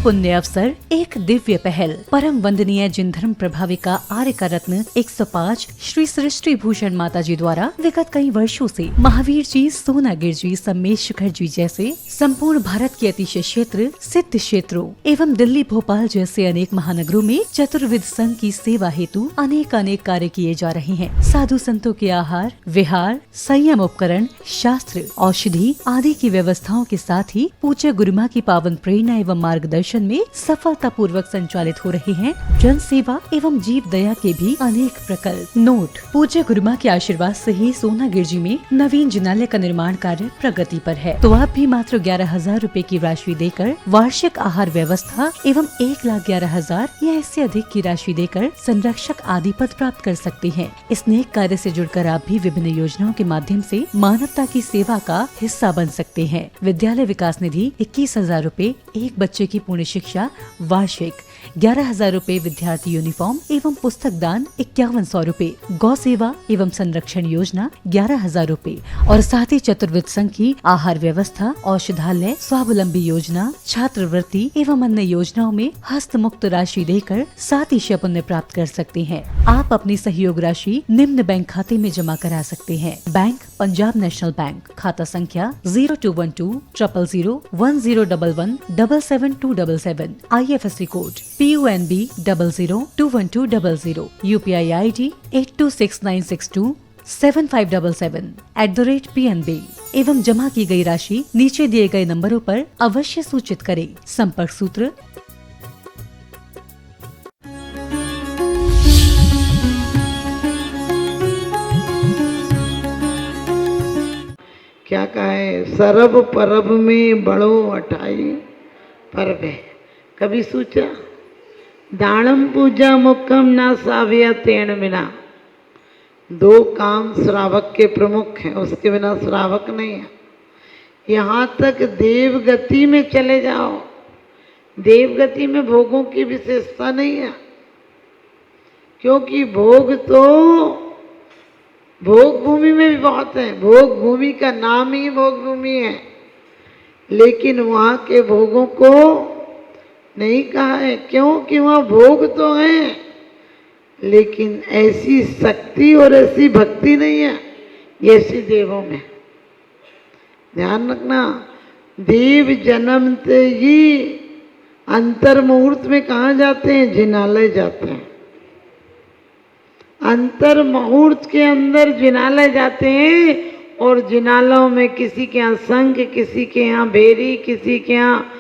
पुण्य अवसर, एक दिव्य पहल। परम वंदनीय जिन धर्म प्रभाविका आर्य का रत्न 105 श्री सृष्टि भूषण माता जी द्वारा विगत कई वर्षों से महावीर जी, सोनागिर जी, सम्मेश शिखर जी जैसे संपूर्ण भारत के अतिशय क्षेत्र, सिद्ध क्षेत्रों एवं दिल्ली, भोपाल जैसे अनेक महानगरों में चतुर्विध संघ की सेवा हेतु अनेक कार्य किए जा रहे हैं। साधु संतों के आहार, विहार, संयम उपकरण, शास्त्र, औषधि आदि की व्यवस्थाओं के साथ ही पूज्य गुरुमा की पावन प्रेरणा एवं मार्गदर्शन में सफलता पूर्वक संचालित हो रहे हैं जन सेवा एवं जीव दया के भी अनेक प्रकल्प। नोट: पूज्य गुरुमा के आशीर्वाद से ही सोनागिर जी में नवीन जिनालय का निर्माण कार्य प्रगति पर है, तो आप भी मात्र 11,000 रूपए की राशि देकर वार्षिक आहार व्यवस्था एवं 1,11,000 या इससे अधिक की राशि देकर संरक्षक आदि पद प्राप्त कर सकते हैं। इस नेक कार्य से जुड़कर आप भी विभिन्न योजनाओं के माध्यम से मानवता की सेवा का हिस्सा बन सकते हैं। विद्यालय विकास निधि 21,000 रूपए, एक बच्चे की पूर्ण शिक्षा वार्षिक, 11,000 रूपए विद्यार्थी यूनिफॉर्म एवं पुस्तक दान 5,100 रूपए, गौ सेवा एवं संरक्षण योजना 11,000 रूपए और साथ ही चतुर्विध संघ की आहार व्यवस्था, औषधालय, स्वावलंबी योजना, छात्रवृत्ति एवं अन्य योजनाओं में हस्त मुक्त राशि देकर 7 पुण्य प्राप्त कर सकते हैं। आप अपनी सहयोग राशि निम्न बैंक खाते में जमा करा सकते हैं। बैंक पंजाब नेशनल बैंक, खाता संख्या 0212 000 1011 77277, IFSC code PUNB 002120, UPI ID 826962 7577 @PNB एवं जमा की गई राशि नीचे दिए गए नंबरों पर अवश्य सूचित करें। संपर्क सूत्र: क्या कहा है, सरब परब में बड़ो अठाई पर्व है। कभी सोचा? दानम पूजा मुक्कम ना साविया तेण बिना। 2 काम श्रावक के प्रमुख हैं, उसके बिना श्रावक नहीं है। यहाँ तक देवगति में चले जाओ, देवगति में भोगों की विशेषता नहीं है, क्योंकि भोग तो भोग भूमि में भी बहुत है। भोग भूमि का नाम ही भोग भूमि है, लेकिन वहाँ के भोगों को नहीं कहा है, क्योंकि वहाँ भोग तो हैं, लेकिन ऐसी शक्ति और ऐसी भक्ति नहीं है जैसी देवों में। ध्यान रखना, देव जन्मते ही अंतर मुहूर्त में कहाँ जाते हैं? जिनालय जाते हैं। अंतर मुहूर्त के अंदर जिनालय जाते हैं, और जिनालों में किसी के यहाँ संघ, किसी के यहाँ भेरी, किसी के यहाँ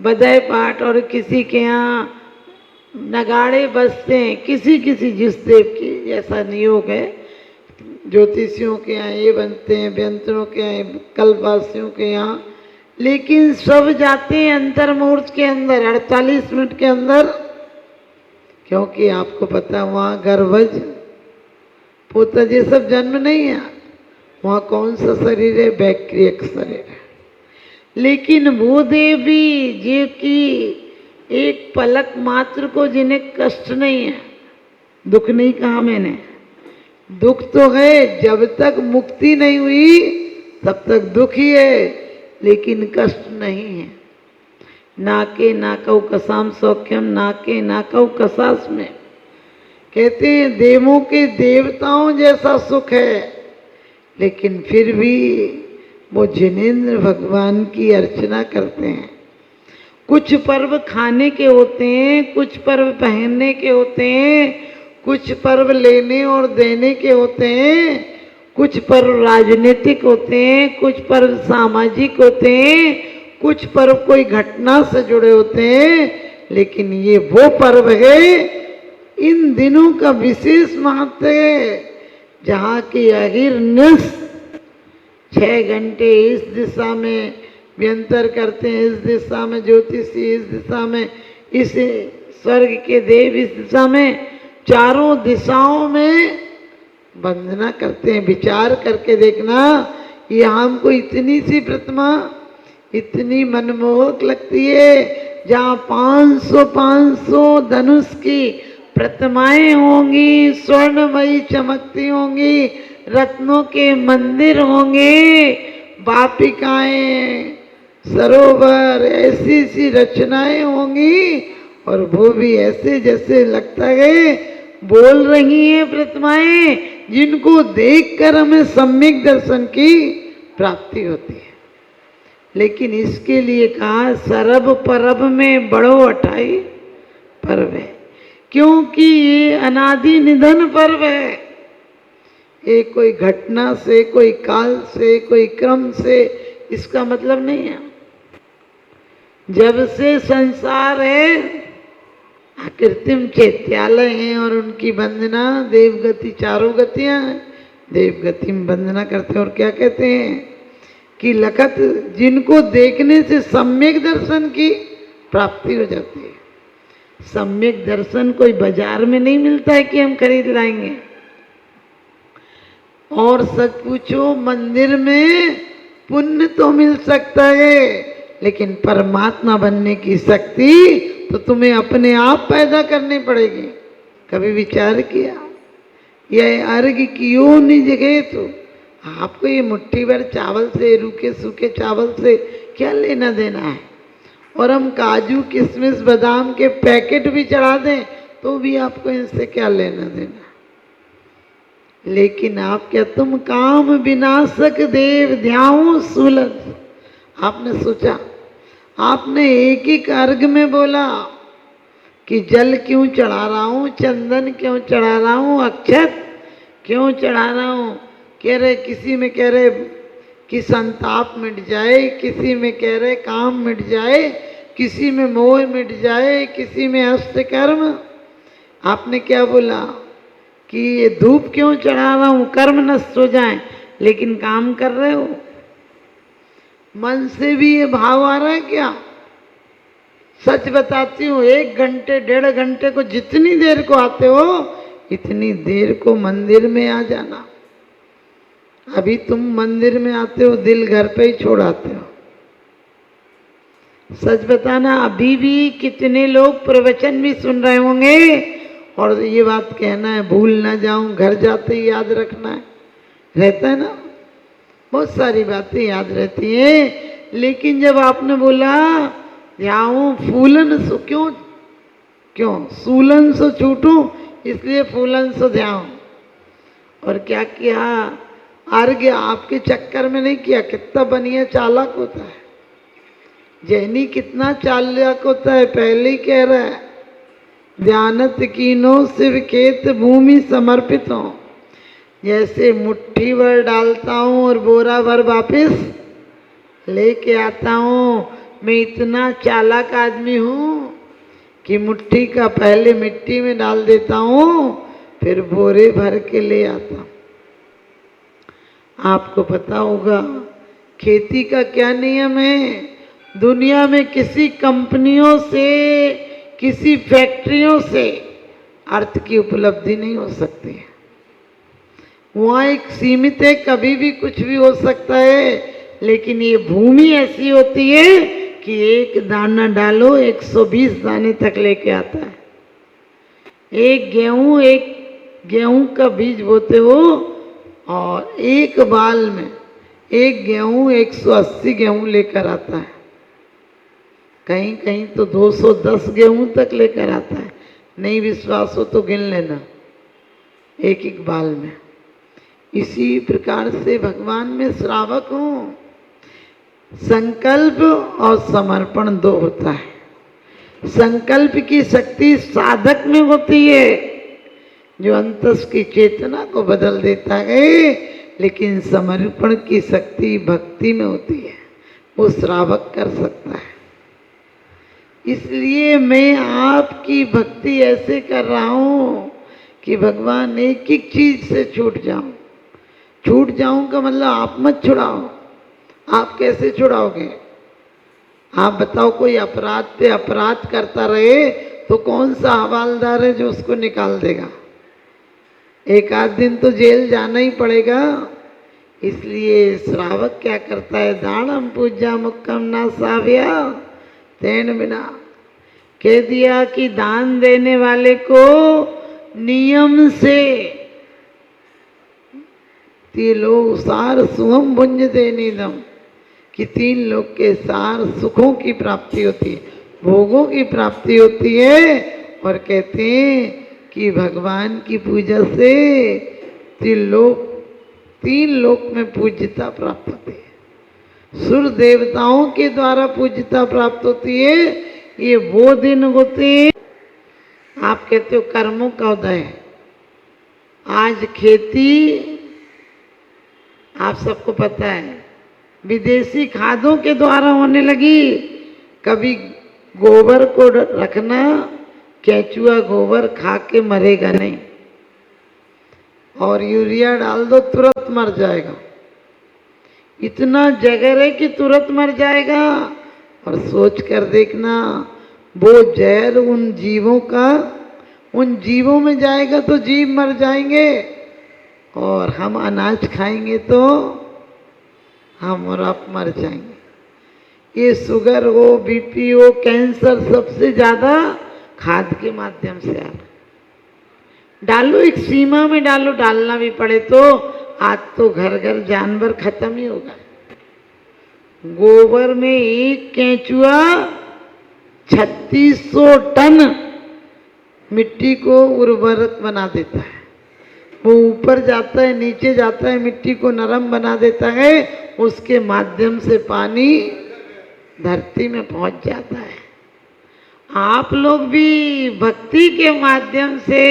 बधाई पाठ और किसी के यहाँ नगाड़े बजते हैं। किसी किसी जिस देव की जैसा नियोग है। ज्योतिषियों के यहाँ ये बनते हैं, व्यंतरों के यहाँ, कल्पवासियों के यहाँ, लेकिन सब जाते हैं अंतर मुहूर्त के अंदर 48 मिनट के अंदर, क्योंकि आपको पता वहाँ गर्भज पोता ये सब जन्म नहीं है। वहाँ कौन सा शरीर है? बैक्टीरियक शरीर है। लेकिन वो देवी जी की एक पलक मात्र को जिन्हें कष्ट नहीं है, दुख नहीं कहा मैंने, दुख तो है, जब तक मुक्ति नहीं हुई तब तक दुख ही है, लेकिन कष्ट नहीं है। नाके नाकौ कसाम सौख्यम, नाके नाकौ कसास में कहते हैं देवों के देवताओं जैसा सुख है, लेकिन फिर भी वो जिनेंद्र भगवान की अर्चना करते हैं। कुछ पर्व खाने के होते हैं, कुछ पर्व पहनने के होते हैं, कुछ पर्व लेने और देने के होते हैं, कुछ पर्व राजनीतिक होते हैं, कुछ पर्व सामाजिक होते हैं, कुछ पर्व कोई घटना से जुड़े होते हैं, लेकिन ये वो पर्व है, इन दिनों का विशेष महत्व है, जहाँ की अहिर्निश 6 घंटे इस दिशा में व्यंतर करते हैं, इस दिशा में ज्योतिषी, इस दिशा में इस स्वर्ग के देव, इस दिशा में, चारों दिशाओं में वंदना करते हैं। विचार करके देखना, ये हमको इतनी सी प्रतिमा इतनी मनमोहक लगती है, जहाँ 500 धनुष की प्रतिमाएं होंगी, स्वर्णमयी चमकती होंगी, रत्नों के मंदिर होंगे, वापिकाएं सरोवर, ऐसी सी रचनाएं होंगी और वो भी ऐसे जैसे लगता है बोल रही हैं प्रतिमाएं, जिनको देखकर हमें सम्यक दर्शन की प्राप्ति होती है। लेकिन इसके लिए कहा सरब परब में बड़ो अठाई पर्व है, क्योंकि ये अनादि निधन पर्व है। ये कोई घटना से, कोई काल से, कोई क्रम से इसका मतलब नहीं है। जब से संसार है, कृत्रिम चैत्यालय हैं और उनकी वंदना देवगति, चारों गतियां हैं, देवगति में वंदना करते हैं। और क्या कहते हैं कि लखत, जिनको देखने से सम्यक दर्शन की प्राप्ति हो जाती है। सम्यक दर्शन कोई बाजार में नहीं मिलता है कि हम खरीद लाएंगे। और सच पूछो, मंदिर में पुण्य तो मिल सकता है, लेकिन परमात्मा बनने की शक्ति तो तुम्हें अपने आप पैदा करनी पड़ेगी। कभी विचार किया, यह अर्घ क्यों नहीं जगे? तो आपको ये मुट्ठी भर चावल से, रूखे सूखे चावल से क्या लेना देना है? और हम काजू किशमिश बादाम के पैकेट भी चढ़ा दें तो भी आपको इनसे क्या लेना देना? लेकिन आप क्या, तुम काम विनाशक देव ध्याओ सूलन। आपने सोचा, आपने एक ही अर्घ में बोला कि जल क्यों चढ़ा रहा हूँ, चंदन क्यों चढ़ा रहा हूँ, अक्षत क्यों चढ़ा रहा हूँ। कह रहे, किसी में कह रहे कि संताप मिट जाए, किसी में कह रहे काम मिट जाए, किसी में मोह मिट जाए, किसी में अष्टकर्म। आपने क्या बोला कि ये धूप क्यों चढ़ा रहा हूँ, कर्म नष्ट हो जाए, लेकिन काम कर रहे हो। मन से भी ये भाव आ रहा है क्या? सच बताती हूँ, 1 घंटे 1.5 घंटे को जितनी देर को आते हो, इतनी देर को मंदिर में आ जाना। अभी तुम मंदिर में आते हो, दिल घर पे ही छोड़ आते हो। सच बताना, अभी भी कितने लोग प्रवचन भी सुन रहे होंगे और ये बात कहना है, भूल ना जाऊं, घर जाते ही याद रखना है। रहता है ना, बहुत सारी बातें याद रहती हैं। लेकिन जब आपने बोला जाऊं फूलन सो, क्यों सूलन सो छूटूं, इसलिए फूलन सो ध्याऊं। और क्या किया, अर्घ्य आपके चक्कर में नहीं किया। कितना बनिया चालाक होता है जैनी, कितना चालाक होता है। पहले ही कह रहा है, ध्यानत कीनो शिव खेत भूमि समर्पित हो। जैसे मुट्ठी भर डालता हूँ और बोरा भर वापिस लेके आता हूँ, मैं इतना चालाक आदमी हूँ कि मुट्ठी का पहले मिट्टी में डाल देता हूँ, फिर बोरे भर के ले आता हूँ। आपको पता होगा खेती का क्या नियम है। दुनिया में किसी कंपनियों से, किसी फैक्ट्रियों से अर्थ की उपलब्धि नहीं हो सकती है। वहाँ एक सीमित है, कभी भी कुछ भी हो सकता है। लेकिन ये भूमि ऐसी होती है कि एक दाना डालो 120 दाने तक लेके आता है। एक गेहूं का बीज बोते हो और एक बाल में एक गेहूं 180 गेहूं लेकर आता है। कहीं कहीं तो 210 गेहूं तक लेकर आता है। नहीं विश्वास हो तो गिन लेना, एक एक बाल में। इसी प्रकार से भगवान में श्रावक हूँ। संकल्प और समर्पण 2 होता है। संकल्प की शक्ति साधक में होती है, जो अंतस की चेतना को बदल देता है। लेकिन समर्पण की शक्ति भक्ति में होती है, वो श्रावक कर सकता है। इसलिए मैं आपकी भक्ति ऐसे कर रहा हूँ कि भगवान एक एक चीज से छूट जाऊं। छूट जाऊं का मतलब आप मत छुड़ाओ। आप कैसे छुड़ाओगे? आप बताओ, कोई अपराध पे अपराध करता रहे तो कौन सा हवालदार है जो उसको निकाल देगा? एक आध दिन तो जेल जाना ही पड़ेगा। इसलिए श्रावक क्या करता है, दानम पूजा मुक्कम ना साव्या तेन बिना। कह दिया कि दान देने वाले को नियम से ते लोग सार सुहम भुंज दे निदम, कि 3 लोक के सार सुखों की प्राप्ति होती है, भोगों की प्राप्ति होती है। और कहते हैं कि भगवान की पूजा से 3 लोक में पूज्यता प्राप्त होती है। सुर देवताओं के द्वारा पूज्यता प्राप्त होती है। ये वो दिन होते हैं, आप कहते हो कर्मों का उदय। आज खेती आप सबको पता है विदेशी खादों के द्वारा होने लगी। कभी गोबर को रखना, केंचुआ गोबर खा के मरेगा नहीं, और यूरिया डाल दो तुरंत मर जाएगा। इतना जहर है कि तुरंत मर जाएगा। और सोच कर देखना, वो जहर उन जीवों में जाएगा तो जीव मर जाएंगे, और हम अनाज खाएंगे तो हम और आप मर जाएंगे। ये शुगर हो, बीपी हो, कैंसर सबसे ज्यादा खाद के माध्यम से आ रहा। डालो, एक सीमा में डालो, डालना भी पड़े तो। आज तो घर घर जानवर खत्म ही होगा। गोबर में एक केंचुआ 3600 टन मिट्टी को उर्वरक बना देता है। वो ऊपर जाता है, नीचे जाता है, मिट्टी को नरम बना देता है, उसके माध्यम से पानी धरती में पहुंच जाता है। आप लोग भी भक्ति के माध्यम से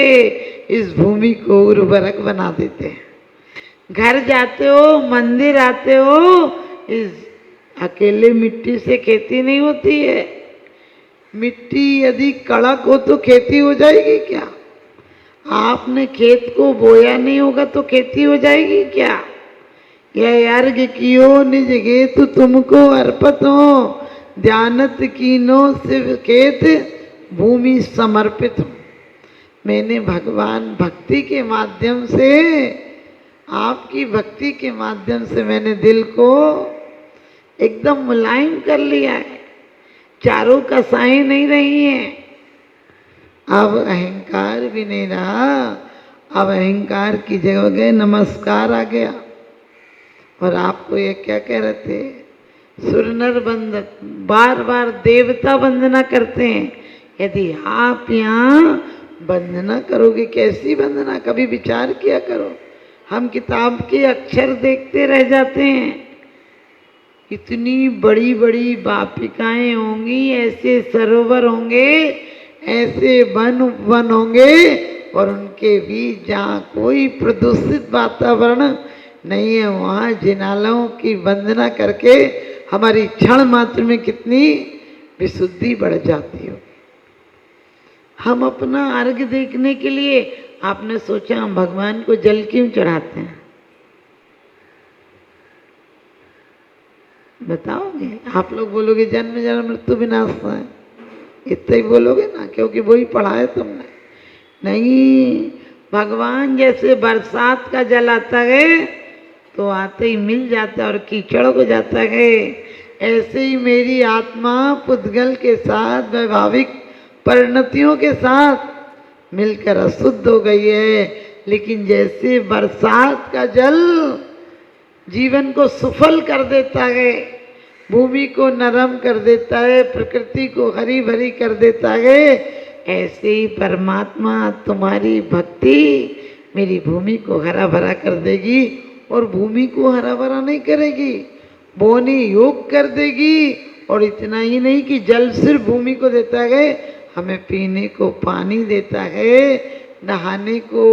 इस भूमि को उर्वरक बना देते हैं। घर जाते हो, मंदिर आते हो, इस अकेले मिट्टी से खेती नहीं होती है। मिट्टी यदि कड़क हो तो खेती हो जाएगी क्या? आपने खेत को बोया नहीं होगा तो खेती हो जाएगी क्या? यह अर्घ कियो निज गेतु तुमको अर्पित हो, ध्यानत कीनो शिव खेत भूमि समर्पित हो। मैंने भगवान भक्ति के माध्यम से, आपकी भक्ति के माध्यम से मैंने दिल को एकदम मुलायम कर लिया है। चारों कसाएं नहीं रही हैं। अब अहंकार भी नहीं रहा। अब अहंकार की जगह नमस्कार आ गया। और आपको ये क्या कह रहे थे? सुरनर बंदन, बार बार देवता वंदना करते हैं। यदि आप यहाँ वंदना करोगे, कैसी वंदना, कभी विचार किया करो। हम किताब के अक्षर देखते रह जाते हैं। इतनी बड़ी बड़ी वापिकाएं होंगी, ऐसे सरोवर होंगे, ऐसे वन होंगे, और उनके बीच जहाँ कोई प्रदूषित वातावरण नहीं है, वहाँ जिनालयों की वंदना करके हमारी क्षण मात्र में कितनी विशुद्धि बढ़ जाती हो। हम अपना अर्घ देखने के लिए, आपने सोचा हम भगवान को जल क्यों चढ़ाते हैं? बताओगे? आप लोग बोलोगे जन्म जन्म मृत्यु विनाश है, इतना ही बोलोगे ना, क्योंकि वही पढ़ा है तुमने। नहीं, भगवान जैसे बरसात का जल आता है तो आते ही मिल जाता है और कीचड़ हो जाता है, ऐसे ही मेरी आत्मा पुद्गल के साथ, वैभाविक परिणतियों के साथ मिलकर अशुद्ध हो गई है। लेकिन जैसे बरसात का जल जीवन को सुफल कर देता है, भूमि को नरम कर देता है, प्रकृति को हरी भरी कर देता है, ऐसे ही परमात्मा तुम्हारी भक्ति मेरी भूमि को हरा भरा कर देगी। और भूमि को हरा भरा नहीं करेगी, बोनी योग कर देगी। और इतना ही नहीं कि जल सिर्फ भूमि को देता है, हमें पीने को पानी देता है, नहाने को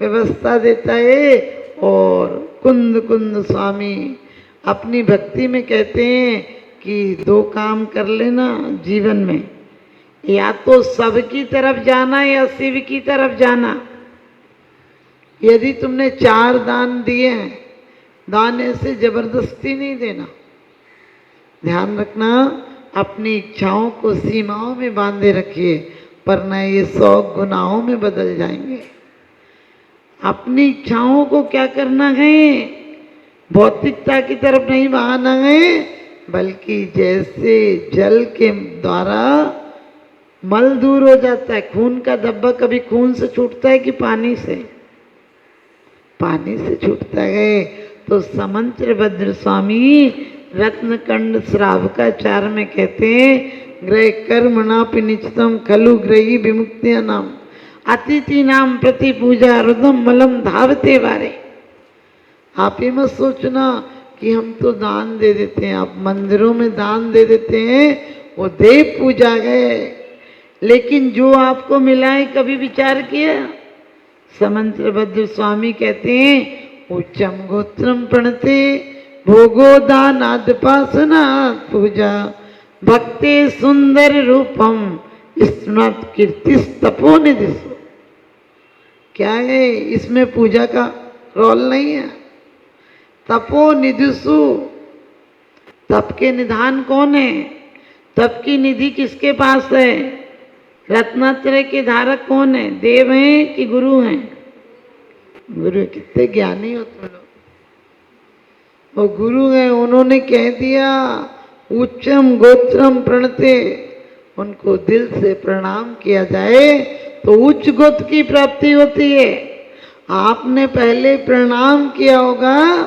व्यवस्था देता है। और कुंद कुंद स्वामी अपनी भक्ति में कहते हैं कि 2 काम कर लेना जीवन में, या तो सब की तरफ जाना या शिव की तरफ जाना। यदि तुमने 4 दान दिए हैं, दान ऐसे जबरदस्ती नहीं देना। ध्यान रखना, अपनी इच्छाओं को सीमाओं में बांधे रखिए, वरना ये 100 गुनाहों में बदल जाएंगे। अपनी इच्छाओं को क्या करना है? भौतिकता की तरफ नहीं बहाना है, बल्कि जैसे जल के द्वारा मल दूर हो जाता है, खून का धब्बा कभी खून से छूटता है कि पानी से? पानी से छूटता है। तो समंत्र भद्र स्वामी रत्नकंड श्रावकाचार में कहते हैं ग्रह कर्मणापि निचितम खलु ग्रही विमुक्तिया नाम अतिथि नाम प्रति पूजा रुदम मलम धावते वारे। आप ये मत सोचना कि हम तो दान दे देते हैं, आप मंदिरों में दान दे देते हैं, वो देव पूजा है, लेकिन जो आपको मिला है कभी विचार किया? समंत्रभद्र स्वामी कहते हैं उच्चम गोत्रम प्रणते भोगो दानादपासना पूजा भक्ते सुंदर रूपम स्मृत कीर्तिस्तपो निधिसु। क्या है इसमें पूजा का रोल नहीं है? तपो निधिसु, तप के निधान कौन है? तप की निधि किसके पास है? रत्नात्रय के धारक कौन है? देव हैं कि गुरु हैं? गुरु। कितने ज्ञानी हो तुम लोग। वो गुरु हैं, उन्होंने कह दिया उच्चम गोत्रम प्रणते, उनको दिल से प्रणाम किया जाए तो उच्च गोत्र की प्राप्ति होती है। आपने पहले प्रणाम किया होगा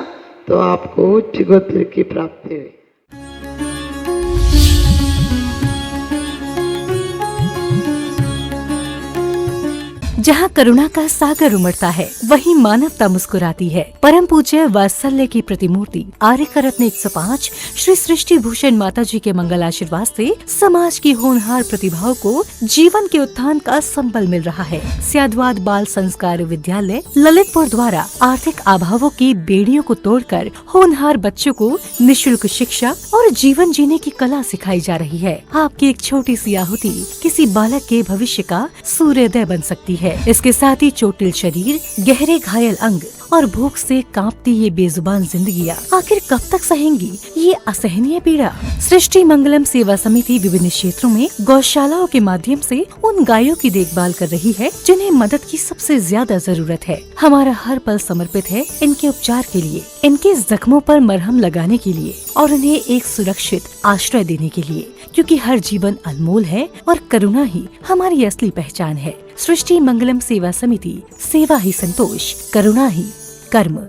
तो आपको उच्च गोत्र की प्राप्ति हुई। जहाँ करुणा का सागर उमड़ता है वहीं मानवता मुस्कुराती है। परम पूज्य वात्सल्य की प्रतिमूर्ति आर्यका रत्न 105 श्री सृष्टि भूषण माता जी के मंगल आशीर्वाद से समाज की होनहार प्रतिभाओं को जीवन के उत्थान का संबल मिल रहा है। स्याद्वाद बाल संस्कार विद्यालय ललितपुर द्वारा आर्थिक अभावों की बेड़ियों को तोड़कर होनहार बच्चों को निःशुल्क शिक्षा और जीवन जीने की कला सिखाई जा रही है। आपकी एक छोटी सी आहुति किसी बालक के भविष्य का सूर्योदय बन सकती है। इसके साथ ही चोटिल शरीर, गहरे घायल अंग और भूख से कांपती ये बेजुबान जिंदगियां आखिर कब तक सहेंगी ये असहनीय पीड़ा? सृष्टि मंगलम सेवा समिति विभिन्न क्षेत्रों में गौशालाओं के माध्यम से उन गायों की देखभाल कर रही है जिन्हें मदद की सबसे ज्यादा जरूरत है। हमारा हर पल समर्पित है इनके उपचार के लिए, इनके जख्मों पर मरहम लगाने के लिए और उन्हें एक सुरक्षित आश्रय देने के लिए, क्योंकि हर जीवन अनमोल है और करुणा ही हमारी असली पहचान है। सृष्टि मंगलम सेवा समिति, सेवा ही संतोष, करुणा ही कर्म।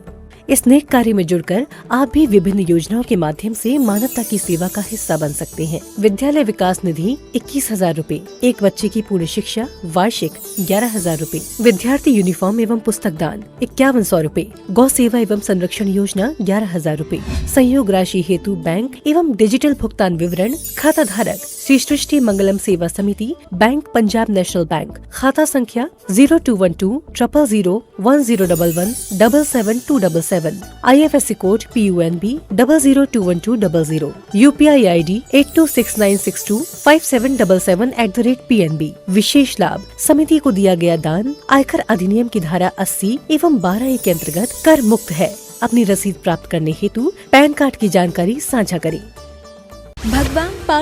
इस नेक कार्य में जुड़कर आप भी विभिन्न योजनाओं के माध्यम से मानवता की सेवा का हिस्सा बन सकते हैं। विद्यालय विकास निधि 21,000 रूपए, एक बच्चे की पूर्ण शिक्षा वार्षिक 11,000 रूपए, विद्यार्थी यूनिफॉर्म एवं पुस्तक दान 5100 रूपए, गौ सेवा एवं संरक्षण योजना 11,000 रूपए, संयोग राशि हेतु बैंक एवं डिजिटल भुगतान विवरण खाता धारक श्री सृष्टि मंगलम सेवा समिति, बैंक पंजाब नेशनल बैंक, खाता संख्या 0212 000 1011 77277, IFSC code PUNB 0021200, UPI ID 8269625777@PNB। विशेष लाभ समिति को दिया गया दान आयकर अधिनियम की धारा 80 एवं 12A के अंतर्गत कर मुक्त है। अपनी रसीद प्राप्त करने हेतु पैन कार्ड की जानकारी साझा करें। भगवान